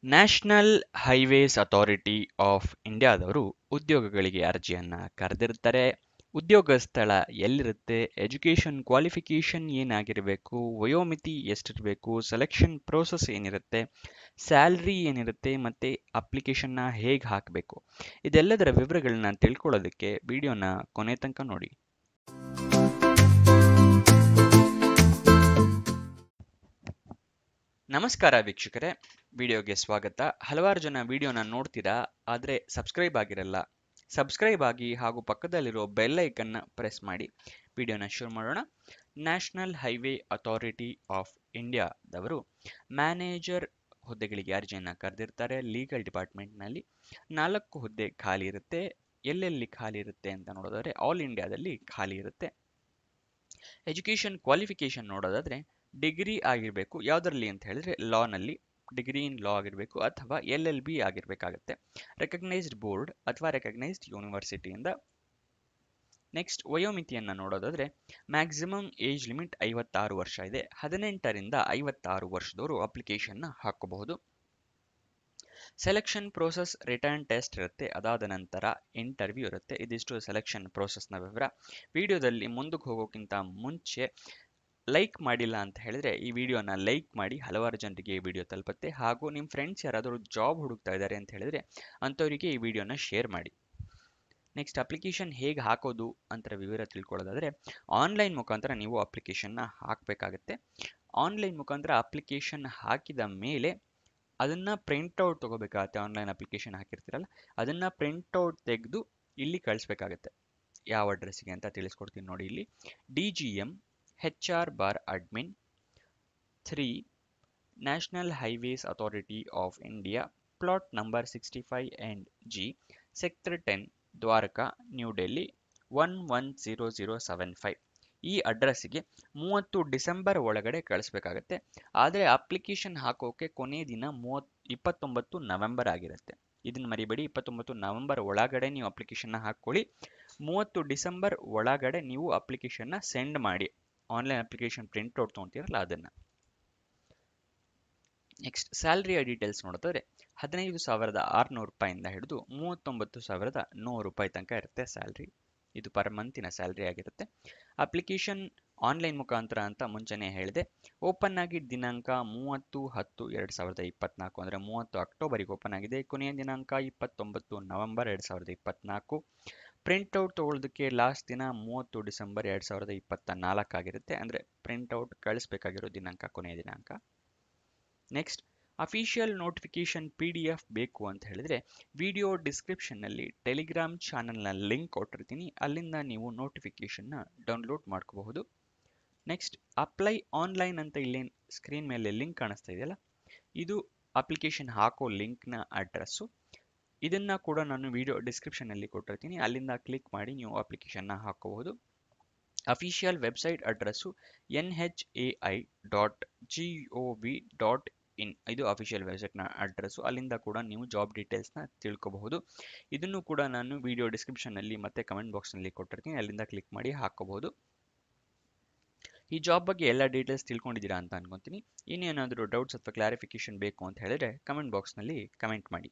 National Highways Authority of ಇಂಡಿಯಾದವರು ಉದ್ಯೋಗಗಳಿಗೆ ಅರ್ಜಿಯನ್ನ ಕರೆದಿರ್ತಾರೆ. ಉದ್ಯೋಗ ಸ್ಥಳ ಎಲ್ಲಿರುತ್ತೆ, ಎಜುಕೇಷನ್ ಕ್ವಾಲಿಫಿಕೇಷನ್ ಏನಾಗಿರಬೇಕು, ವಯೋಮಿತಿ ಎಷ್ಟಿರಬೇಕು, ಸೆಲೆಕ್ಷನ್ ಪ್ರೋಸೆಸ್ ಏನಿರುತ್ತೆ, ಸ್ಯಾಲ್ರಿ ಏನಿರುತ್ತೆ ಮತ್ತೆ ಅಪ್ಲಿಕೇಶನ್ನ ಹೇಗೆ ಹಾಕಬೇಕು, ಇದೆಲ್ಲದರ ವಿವರಗಳನ್ನ ತಿಳ್ಕೊಳ್ಳೋದಕ್ಕೆ ವಿಡಿಯೋನ ಕೊನೆ ತನಕ ನೋಡಿ. ನಮಸ್ಕಾರ ವೀಕ್ಷಕರೇ, ವಿಡಿಯೋಗೆ ಸ್ವಾಗತ. ಹಲವಾರು ಜನ ವಿಡಿಯೋನ ನೋಡ್ತೀರಾ, ಆದರೆ ಸಬ್ಸ್ಕ್ರೈಬ್ ಆಗಿರಲ್ಲ. ಸಬ್ಸ್ಕ್ರೈಬ್ ಆಗಿ ಹಾಗೂ ಪಕ್ಕದಲ್ಲಿರೋ ಬೆಲ್ ಐಕನ್ನ ಪ್ರೆಸ್ ಮಾಡಿ. ವಿಡಿಯೋನ ಶುರು ಮಾಡೋಣ. ನ್ಯಾಷನಲ್ ಹೈವೇ ಅಥಾರಿಟಿ ಆಫ್ ಇಂಡಿಯಾದವರು ಮ್ಯಾನೇಜರ್ ಹುದ್ದೆಗಳಿಗೆ ಅರ್ಜಿಯನ್ನು ಕರೆದಿರ್ತಾರೆ. ಲೀಗಲ್ ಡಿಪಾರ್ಟ್ಮೆಂಟ್ನಲ್ಲಿ 4 ಹುದ್ದೆ ಖಾಲಿ ಇರುತ್ತೆ. ಎಲ್ಲೆಲ್ಲಿ ಖಾಲಿ ಇರುತ್ತೆ ಅಂತ ನೋಡೋದಾದ್ರೆ ಆಲ್ ಇಂಡಿಯಾದಲ್ಲಿ ಖಾಲಿ ಇರುತ್ತೆ. ಎಜುಕೇಷನ್ ಕ್ವಾಲಿಫಿಕೇಷನ್ ನೋಡೋದಾದ್ರೆ ಡಿಗ್ರಿ ಆಗಿರಬೇಕು. ಯಾವುದರಲ್ಲಿ ಅಂತ ಹೇಳಿದ್ರೆ ಲಾನಲ್ಲಿ ಡಿಗ್ರಿ ಇನ್ ಲಾ ಆಗಿರಬೇಕು ಅಥವಾ LLB ಆಗಿರಬೇಕಾಗತ್ತೆ, ರೆಕಗ್ನೈಸ್ಡ್ ಬೋರ್ಡ್ ಅಥವಾ ರೆಕಗ್ನೈಸ್ಡ್ ಯೂನಿವರ್ಸಿಟಿಯಿಂದ. ನೆಕ್ಸ್ಟ್ ವಯೋಮಿತಿಯನ್ನು ನೋಡೋದಾದ್ರೆ ಮ್ಯಾಕ್ಸಿಮಮ್ ಏಜ್ ಲಿಮಿಟ್ 56 ವರ್ಷ ಇದೆ. 18ರಿಂದ 56 ವರ್ಷದವರು ಅಪ್ಲಿಕೇಶನ್ನ ಹಾಕಬಹುದು. ಸೆಲೆಕ್ಷನ್ ಪ್ರೋಸೆಸ್ ರಿಟರ್ನ್ ಟೆಸ್ಟ್ ಇರುತ್ತೆ, ಅದಾದ ನಂತರ ಇಂಟರ್ವ್ಯೂ ಇರುತ್ತೆ. ಇದಿಷ್ಟು ಸೆಲೆಕ್ಷನ್ ಪ್ರೋಸೆಸ್ನ ವಿವರ. ವಿಡಿಯೋದಲ್ಲಿ ಮುಂದಕ್ಕೆ ಹೋಗೋಕ್ಕಿಂತ ಮುಂಚೆ ಲೈಕ್ ಮಾಡಿಲ್ಲ ಅಂತ ಹೇಳಿದ್ರೆ ಈ ವಿಡಿಯೋನ ಲೈಕ್ ಮಾಡಿ, ಹಲವಾರು ಜನರಿಗೆ ಈ ವಿಡಿಯೋ ತಲುಪುತ್ತೆ. ಹಾಗೂ ನಿಮ್ಮ ಫ್ರೆಂಡ್ಸ್ ಯಾರಾದರೂ ಜಾಬ್ ಹುಡುಕ್ತಾ ಇದ್ದಾರೆ ಅಂತ ಹೇಳಿದ್ರೆ ಅಂಥವರಿಗೆ ಈ ವಿಡಿಯೋನ ಶೇರ್ ಮಾಡಿ. ನೆಕ್ಸ್ಟ್ ಅಪ್ಲಿಕೇಶನ್ ಹೇಗೆ ಹಾಕೋದು ಅಂತ ವಿವರ ತಿಳ್ಕೊಳ್ಳೋದಾದ್ರೆ ಆನ್ಲೈನ್ ಮುಖಾಂತರ ನೀವು ಅಪ್ಲಿಕೇಶನ್ನ ಹಾಕಬೇಕಾಗತ್ತೆ. ಆನ್ಲೈನ್ ಮುಖಾಂತರ ಅಪ್ಲಿಕೇಶನ್ ಹಾಕಿದ ಮೇಲೆ ಅದನ್ನ ಪ್ರಿಂಟ್ಔಟ್ ತಗೋಬೇಕಾಗತ್ತೆ. ಆನ್ಲೈನ್ ಅಪ್ಲಿಕೇಶನ್ ಹಾಕಿರ್ತೀರಲ್ಲ ಅದನ್ನ ಪ್ರಿಂಟ್ಔಟ್ ತೆಗೆದು ಇಲ್ಲಿ ಕಳಿಸ್ಬೇಕಾಗತ್ತೆ. ಯಾವ ಅಡ್ರೆಸ್ಗೆ ಅಂತ ತಿಳಿಸ್ಕೊಡ್ತೀನಿ ನೋಡಿ. ಇಲ್ಲಿ DGM HR/admin 3 National Highways Authority of India, plot number 65 and G, sector 10, Dwarka, New Delhi 110075. ಈ ಅಡ್ರೆಸ್ಸಿಗೆ 30 ಡಿಸೆಂಬರ್ ಒಳಗಡೆ ಕಳಿಸ್ಬೇಕಾಗತ್ತೆ. ಆದರೆ ಅಪ್ಲಿಕೇಶನ್ ಹಾಕೋಕೆ ಕೊನೆ ದಿನ 29 ನವೆಂಬರ್ ಆಗಿರುತ್ತೆ. ಇದನ್ನ ಮರಿಬೇಡಿ, 29 ನವೆಂಬರ್ ಒಳಗಡೆ ನೀವು ಅಪ್ಲಿಕೇಶನ್ನ ಹಾಕೊಳ್ಳಿ. 30 ಡಿಸೆಂಬರ್ ಒಳಗಡೆ ನೀವು ಅಪ್ಲಿಕೇಶನ್ನ ಸೆಂಡ್ ಮಾಡಿ. ಆನ್ಲೈನ್ ಅಪ್ಲಿಕೇಶನ್ ಪ್ರಿಂಟ್ಔಟ್ ತೊಗೊತೀರಲ್ಲ ಅದನ್ನ. ನೆಕ್ಸ್ಟ್ ಸ್ಯಾಲ್ರಿಯ ಡೀಟೇಲ್ಸ್ ನೋಡಿದ್ರೆ 15,600 ರೂಪಾಯಿಂದ ಹಿಡಿದು 39,100 ರೂಪಾಯಿ ತನಕ ಇರುತ್ತೆ ಸ್ಯಾಲ್ರಿ. ಇದು ಪರ್ ಮಂತಿನ ಸ್ಯಾಲ್ರಿ ಆಗಿರುತ್ತೆ. ಅಪ್ಲಿಕೇಶನ್ ಆನ್ಲೈನ್ ಮುಖಾಂತರ ಅಂತ ಮುಂಚೆನೇ ಹೇಳಿದೆ. ಓಪನ್ ಆಗಿದ್ದ ದಿನಾಂಕ 30/10/2024 ಅಂದರೆ 30 ಅಕ್ಟೋಬರಿಗೆ ಓಪನ್ ಆಗಿದೆ. ಕೊನೆಯ ದಿನಾಂಕ 29 ನವೆಂಬರ್ 2024. ಪ್ರಿಂಟ್ಔಟ್ ತಗೊಳ್ಳೋದಕ್ಕೆ ಲಾಸ್ಟ್ ದಿನ 30 ಡಿಸೆಂಬರ್ 2024 ಆಗಿರುತ್ತೆ. ಅಂದರೆ ಪ್ರಿಂಟ್ಔಟ್ ಕಳಿಸ್ಬೇಕಾಗಿರೋ ದಿನಾಂಕ ಕೊನೆಯ ದಿನಾಂಕ. ನೆಕ್ಸ್ಟ್ ಅಫಿಷಿಯಲ್ ನೋಟಿಫಿಕೇಶನ್ PDF ಬೇಕು ಅಂತ ಹೇಳಿದ್ರೆ ವಿಡಿಯೋ ಡಿಸ್ಕ್ರಿಪ್ಷನ್ನಲ್ಲಿ ಟೆಲಿಗ್ರಾಮ್ ಚಾನಲ್ನ ಲಿಂಕ್ ಕೊಟ್ಟಿರ್ತೀನಿ, ಅಲ್ಲಿಂದ ನೀವು ನೋಟಿಫಿಕೇಶನ್ನ ಡೌನ್ಲೋಡ್ ಮಾಡ್ಕೋಬಹುದು. ನೆಕ್ಸ್ಟ್ ಅಪ್ಲೈ ಆನ್ಲೈನ್ ಅಂತ ಇಲ್ಲಿ ಸ್ಕ್ರೀನ್ ಮೇಲೆ ಲಿಂಕ್ ಕಾಣಿಸ್ತಾ ಇದೆಯಲ್ಲ, ಇದು ಅಪ್ಲಿಕೇಶನ್ ಹಾಕೋ ಲಿಂಕ್ನ ಅಡ್ರೆಸ್ಸು. ಇದನ್ನ ಕೂಡ ನಾನು ವಿಡಿಯೋ ಡಿಸ್ಕ್ರಿಪ್ಷನ್ನಲ್ಲಿ ಕೊಟ್ಟಿರ್ತೀನಿ, ಅಲ್ಲಿಂದ ಕ್ಲಿಕ್ ಮಾಡಿ ನೀವು ಅಪ್ಲಿಕೇಶನ್ನ ಹಾಕೋಬಹುದು. Official website address nhai.gov.in. ಇದು ಅಫಿಷಿಯಲ್ ವೆಬ್ಸೈಟ್ನ ಅಡ್ರೆಸ್ಸು. ಅಲ್ಲಿಂದ ಕೂಡ ನೀವು ಜಾಬ್ ಡೀಟೇಲ್ಸ್ನ ತಿಳ್ಕೋಬಹುದು. ಇದನ್ನು ಕೂಡ ನಾನು ವಿಡಿಯೋ ಡಿಸ್ಕ್ರಿಪ್ಷನ್ನಲ್ಲಿ ಮತ್ತೆ ಕಮೆಂಟ್ ಬಾಕ್ಸ್ನಲ್ಲಿ ಕೊಟ್ಟಿರ್ತೀನಿ, ಅಲ್ಲಿಂದ ಕ್ಲಿಕ್ ಮಾಡಿ ಹಾಕೋಬಹುದು. ಈ ಜಾಬ್ ಬಗ್ಗೆ ಎಲ್ಲ ಡೀಟೇಲ್ಸ್ ತಿಳ್ಕೊಂಡಿದ್ದೀರಾ ಅಂತ ಅನ್ಕೊಂತೀನಿ. ಇನ್ನೇನಾದರೂ ಡೌಟ್ಸ್ ಅಥವಾ ಕ್ಲಾರಿಫಿಕೇಶನ್ ಬೇಕು ಅಂತ ಹೇಳಿದ್ರೆ ಕಮೆಂಟ್ ಬಾಕ್ಸ್ನಲ್ಲಿ ಕಮೆಂಟ್ ಮಾಡಿ.